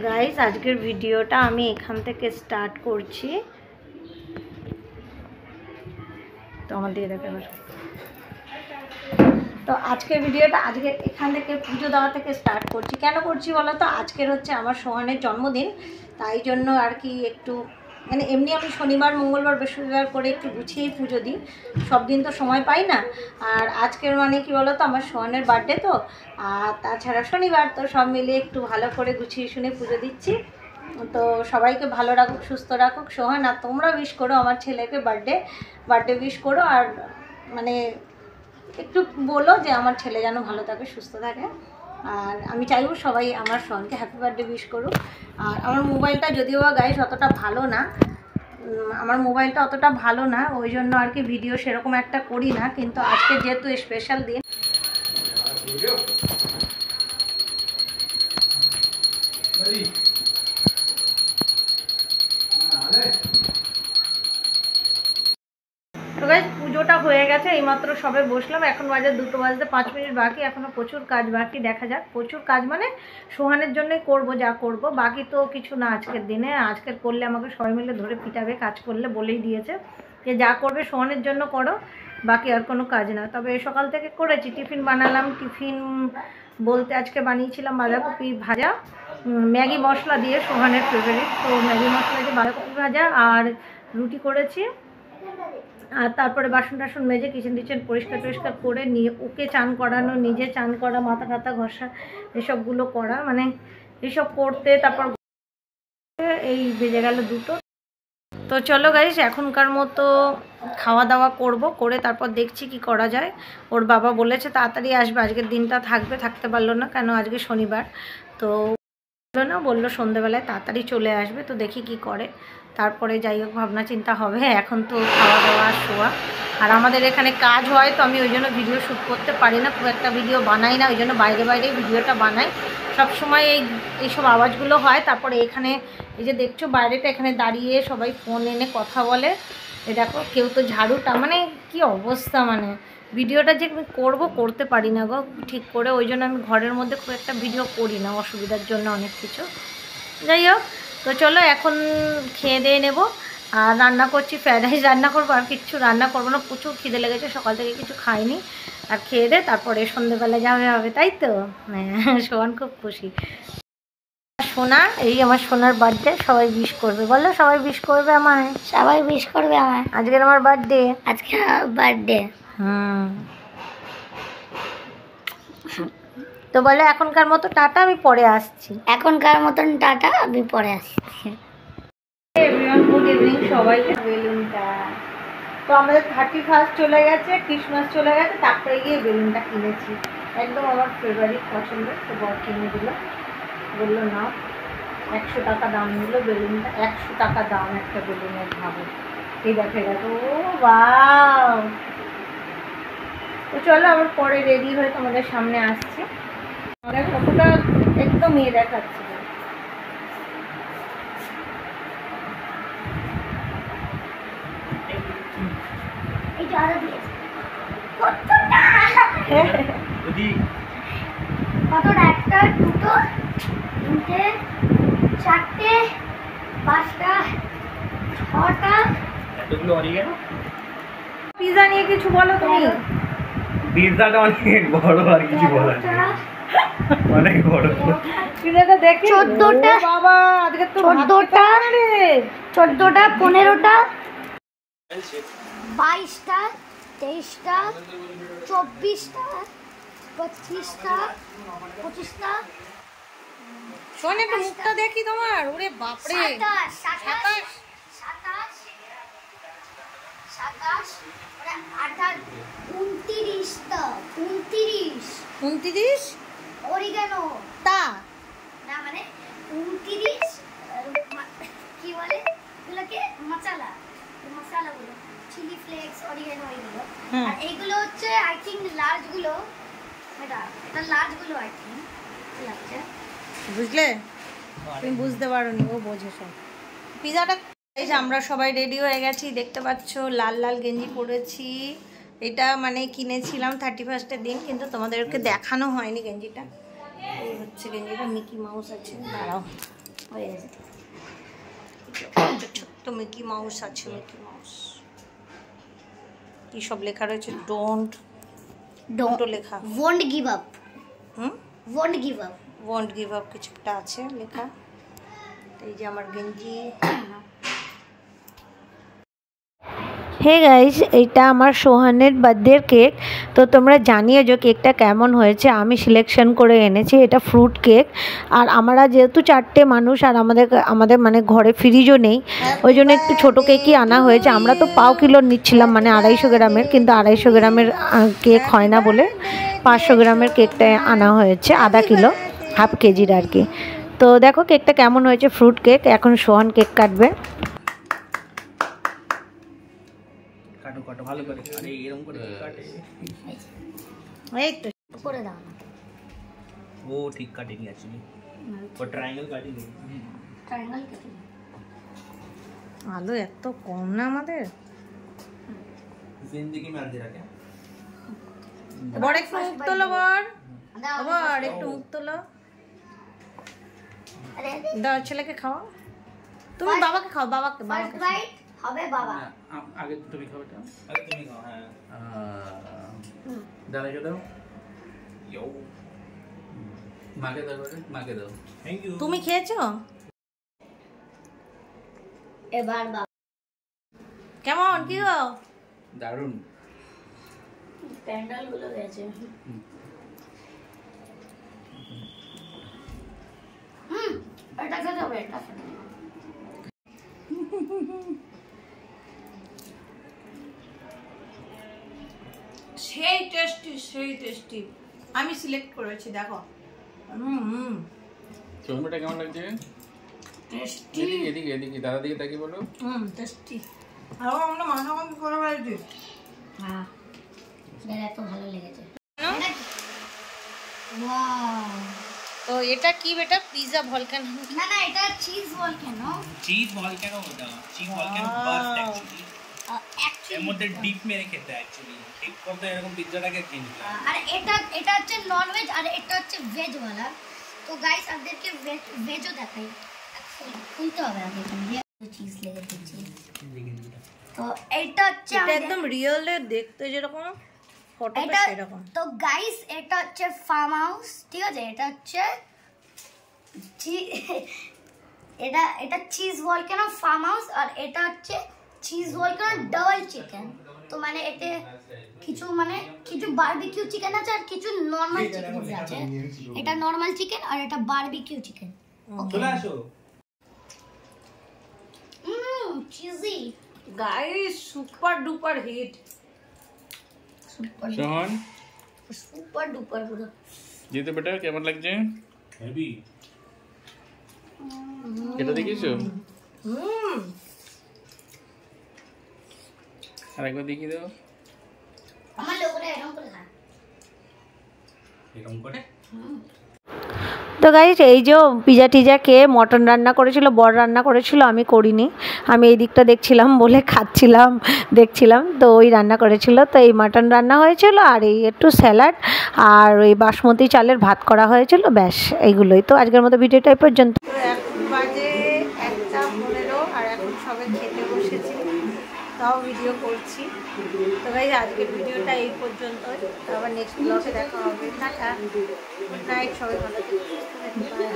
Guys আজকের ভিডিওটা আমি এখান থেকে স্টার্ট করছি। তো আমার দিয়ে দেখে তো আজকের ভিডিওটা আজকে এখান থেকে পুজো দেওয়া থেকে স্টার্ট করছি। কেন করছি বলো তো, আজকের হচ্ছে আমার সোহানের জন্মদিন, তাই জন্য আর কি একটু মানে এমনি আমি শনিবার মঙ্গলবার বৃহস্পতিবার করে একটু গুছিয়েই পুজো দিই, সব দিন তো সময় পাই না। আর আজকের মানে কি বলো তো, আমার সোহানের বার্থডে তো, আর তাছাড়া শনিবার, তো সব মিলিয়ে একটু ভালো করে গুছিয়ে শুনে পুজো দিচ্ছি। তো সবাইকে ভালো রাখুক, সুস্থ রাখুক সোহান। আর তোমরা উইশ করো আমার ছেলেকে, বার্থডে উইশ করো। আর মানে একটু বলো যে আমার ছেলে যেন ভালো থাকে, সুস্থ থাকে। আর আমি চাইবো সবাই আমার সোহানকে হ্যাপি বার্থডে উইশ করুক। আর আমার মোবাইলটা যদিও বা গাইস অতটা ভালো না, ওই জন্য আর কি ভিডিও সেরকম একটা করি না। কিন্তু আজকে যেহেতু স্পেশাল দিন, তো গাইস পুজোটা হয়ে গেছে, এইমাত্র সবে বসলাম। এখন বাজে 2টো বাজতে 5 মিনিট বাকি, এখনও প্রচুর কাজ বাকি। দেখা যাক, প্রচুর কাজ মানে সোহানের জন্যই করব, যা করব বাকি তো কিছু না। আজকের দিনে আজকের করলে আমাকে সবাই মিলে ধরে পিটাবে, কাজ করলে বলেই দিয়েছে যে যা করবে সোহানের জন্য করো, বাকি আর কোনো কাজ না। তবে সকাল থেকে করেছি, টিফিন বানালাম। টিফিন বলতে আজকে বানিয়েছিলাম বাঁধাকপি ভাজা, ম্যাগি মশলা দিয়ে, সোহানের ফেভারিট তো ম্যাগি মশলা দিয়ে বাঁধাকপি ভাজা, আর রুটি করেছি। আর তারপরে বাসন টাসন মেজে কিচেন পরিষ্কার করে নিয়ে ওকে চান করানো, নিজে চান করা, মাথা টাথা ঘষা, এসবগুলো করা, মানে এসব করতে তারপর এই বেজে গেল 2টো। তো চলো গাইস, এখনকার মতো খাওয়া দাওয়া করব, করে তারপর দেখছি কি করা যায়। ওর বাবা বলেছে তাড়াতাড়ি আসবে, আজকের দিনটা থাকতে পারলো না, কেন আজকে শনিবার। তো বললো সন্ধ্যেবেলায় তাড়াতাড়ি চলে আসবে, তো দেখি কি করে। তারপরে যাই হোক ভাবনা চিন্তা হবে। এখন তো খাওয়া দাওয়া শোয়া, আর আমাদের এখানে কাজ হয়, তো আমি ওই জন্য ভিডিও শ্যুট করতে পারি না, খুব একটা ভিডিও বানাই না, ওই জন্য বাইরে ভিডিওটা বানাই। সবসময় এইসব আওয়াজগুলো হয়। তারপরে এখানে এই যে দেখছো বাইরেটা, এখানে দাঁড়িয়ে সবাই ফোন এনে কথা বলে। এ দেখো কেউ তো ঝাড়ুটা, মানে কি অবস্থা, মানে ভিডিওটা যে আমি করতে পারি না গো ঠিক করে, ওই জন্য আমি ঘরের মধ্যে খুব একটা ভিডিও করি না, অসুবিধার জন্য অনেক কিছু। যাই হোক, তো চলো এখন খেয়ে দিয়ে নেবো। আর রান্না করছি, ফ্রায়েড রাইস রান্না করবো, আর কিচ্ছু রান্না করবো না, প্রচুর খিদে লেগেছে, সকাল থেকে কিছু খাইনি। আর খেয়ে দে তারপরে সন্ধ্যেবেলা হবে, তাই তো। হ্যাঁ, সোহান খুব খুশি। সোনা, এই আমার সোনার বার্থডে, সবাই উইশ করবে, বলো সবাই উইশ করবে আমায়, সবাই উইশ করবে আমায়। আজকের আমার বার্থডে, আজকে বার্থডে। তো বলো এখনকার মতো টাটা, আমি পরে আসছি। এখনকার মতন টাটা, আমি পরে আসছি। এভরিওয়ান, গুড ইভিনিং সবাইকে। বেলুনটা তো আমাদের 31 চলে গেছে, ক্রিসমাস চলে গেছে, তারপরে গিয়ে বেলুনটা কিনেছি, একদম আমার ফেভারিট পছন্দ। তো বর কিনে দিল, বললো না 100 টাকা দাম নিল বেলুনটা, 100 টাকা দাম একটা বেলুনের, ভাবো। এই দেখে ও বাও। তো চলো আবার পরে রেডি হয়ে তোমাদের সামনে আসছি। আমাদের কতটা একদম ইয়ে দেখাচ্ছে। কতটা? 1টা, 2টো, 3টে, 4টে, 5টা, 6টা। এতগুলো অরিগেনো। পিজা নিয়ে কিছু বলো তুমি। পিজাটা অনেক বড়, আর কিছু বলার নেই, অনেক বড় পিজাটা দেখে 14টা। বাবা, আজকে তো 14টা, 14টা, 15টা, 22টা, 23টা, 24টা, 25টা, 25টা। শোন একটু মুখটা দেখি তোমার, ওরে বাপরে। 27, 27, 27, 28, 29টা, 29 অরিগানো তা না, মানে 29 কি বলে এগুলোকে, মশলাগুলো, চিলি ফ্লেক্স, অরিগানো, এগুলো। আর এইগুলো হচ্ছে আই থিঙ্ক লার্জ গুলো, এটা লার্জ গুলো আই থিঙ্ক লাগছে, বুঝলে? তুমি বুঝতে পারোনি, ও বোঝে সব। পিজাটা আমরা সবাই রেডি হয়ে গেছি, দেখতে পাচ্ছ লাল লাল গেঞ্জি পরেছি। এটা মানে কিনেছিলাম 31-এর দিন, কিন্তু তোমাদেরকে দেখানো হয়নি গেঞ্জিটা। এই হচ্ছে গেঞ্জিটা, মিকি মাউস আছে, দাঁড়াও হয়ে গেছে। ছোট্ট মিকি মাউস আছে, মিকি মাউস। কি সব লেখা রয়েছে? ডোন্ট লেখা। Won't give up, hmm, won't give up. Won't give up কিছু একটা আছে লেখা। এই যে আমার গেঞ্জি। হে গাইস, এইটা আমার সোহানের বার্থডের কেক। তো তোমরা জানিয়ে যে কেকটা কেমন হয়েছে। আমি সিলেকশন করে এনেছি, এটা ফ্রুট কেক। আর আমরা যেহেতু 4টে মানুষ আর আমাদের মানে ঘরে ফ্রিজও নেই, ওই জন্য একটু ছোটো কেকই আনা হয়েছে। আমরা তো পাও কিলোর নিচ্ছিলাম, মানে 250 গ্রামের, কিন্তু 250 গ্রামের কেক হয় না বলে 500 গ্রামের কেকটা আনা হয়েছে, আধা কিলো, হাফ কেজির আর কি। তো দেখো কেকটা কেমন হয়েছে, ফ্রুট কেক। এখন সোহান কেক কাটবে। কাটো কাটো ভালো করে, আরে এরকম করে কাটে। এই তো করে দাও না, ও ঠিক কাটেনি অ্যাকচুয়ালি, ও ট্রায়াঙ্গেল কাটেনি। ট্রায়াঙ্গেল কেটে আলু এত কম না আমাদের। জিন্দেগি में आते रखे বড় একটু মুখ তোলো, বড় দাও। বড় একটু মুখ তোলো। আরে দাও ছেলেকে খাওয়া, তুমি বাবাকে খাও, বাবাকে ফার্স্ট বাইট হবে বাবা। আগে তুমি খাও এটা। अरे तुम ही खाओ। हाँ দাদা কে দাও, यो মাকে দাও, মাকে দাও। Thank you. তুমি খেয়েছো? এবার বাবা। কেমন কি গো? দারুণ। প্যান্ডেল গুলো গেছে। এটা খেতে হবে, এটা খেতে হবে। সেই টেস্টি, সেই টেস্টি। আমি সিলেক্ট করেছি, দেখো। হুম, চশমাটা কেমন লাগছে? টেস্টি। এদিকে এদিকে এদিকে দাদা দিকে তাকিয়ে বলো। টেস্টি। আর আমরা মাথা কম করে বাড়িতে। হ্যাঁ, এটা এত ভালো লেগেছে। ওয়াও। তো এটা কি বেটা? Pizza volcano? না না, এটা চিজ বল কেন? चीज वॉल्केनो होता है, चीज वॉल्केनो बर्स्ट एक्चुअली। এর অ্যাকচুয়ালি মধ্যে ডিপ মেরে খেতে অ্যাকচুয়ালি ঠিক করতে এরকম পিৎজাটাকে কিনতে। আর এটা হচ্ছে নন ভেজ আর এটা হচ্ছে ভেজ ওয়ালা। তো গাইস আপনাদেরকে ভেজও দেখাই। খুলতে হবে আগে, এখানে চিজ লেগে দিচ্ছি। তো এইটা হচ্ছে এটা আমাদের- একদম রিয়েল দেখতে যেরকম ফটোতে এটা সেরকম। তো গাইস এটা হচ্ছে ফার্ম হাউস, ঠিক আছে? এটা হচ্ছে এটা চিজ ভলকানো ফার্ম হাউস আর এটা হচ্ছে চিজ ভলকানো ডাবল চিকেন। তো মানে এতে কিছু বারবিকিউ চিকেন আছে আর কিছু নরমাল চিকেন আছে। এটা নরমাল চিকেন আর এটা বারবিকিউ চিকেন। চলে আসো। Cheesy guys super duper hit. Sohan super duper পুরো। জিতে বেটা কেমন লাগছে? হেভি। এটা দেখিয়েছো? হুম, আরেকবার দেখিয়ে দাও। আমার লোকরা এরকম করে খায়। এরকম করে তো গাইস এই যে পিজা টিজা খেয়ে মটন রান্না করেছিল, বড় রান্না করেছিল, আমি করিনি। আমি এই দিকটা দেখছিলাম বলে খাচ্ছিলাম, দেখছিলাম। তো ওই রান্না করেছিল, তো এই মাটন রান্না হয়েছিল আর এই একটু স্যালাড আর ওই বাসমতি চালের ভাত করা হয়েছিল, ব্যাস এইগুলোই। তো আজকের মতো ভিডিওটা এই পর্যন্ত। এখন বাজে 1:15 আর এখন সবে খেতে বসেছি, তাও ভিডিও করছি। তো গাইস আজকের ভিডিওটা এই পর্যন্ত, আবার নেক্সট ব্লগে দেখা হবে। টাটা, গুড নাইট, সবাই ভালো থাকবেন।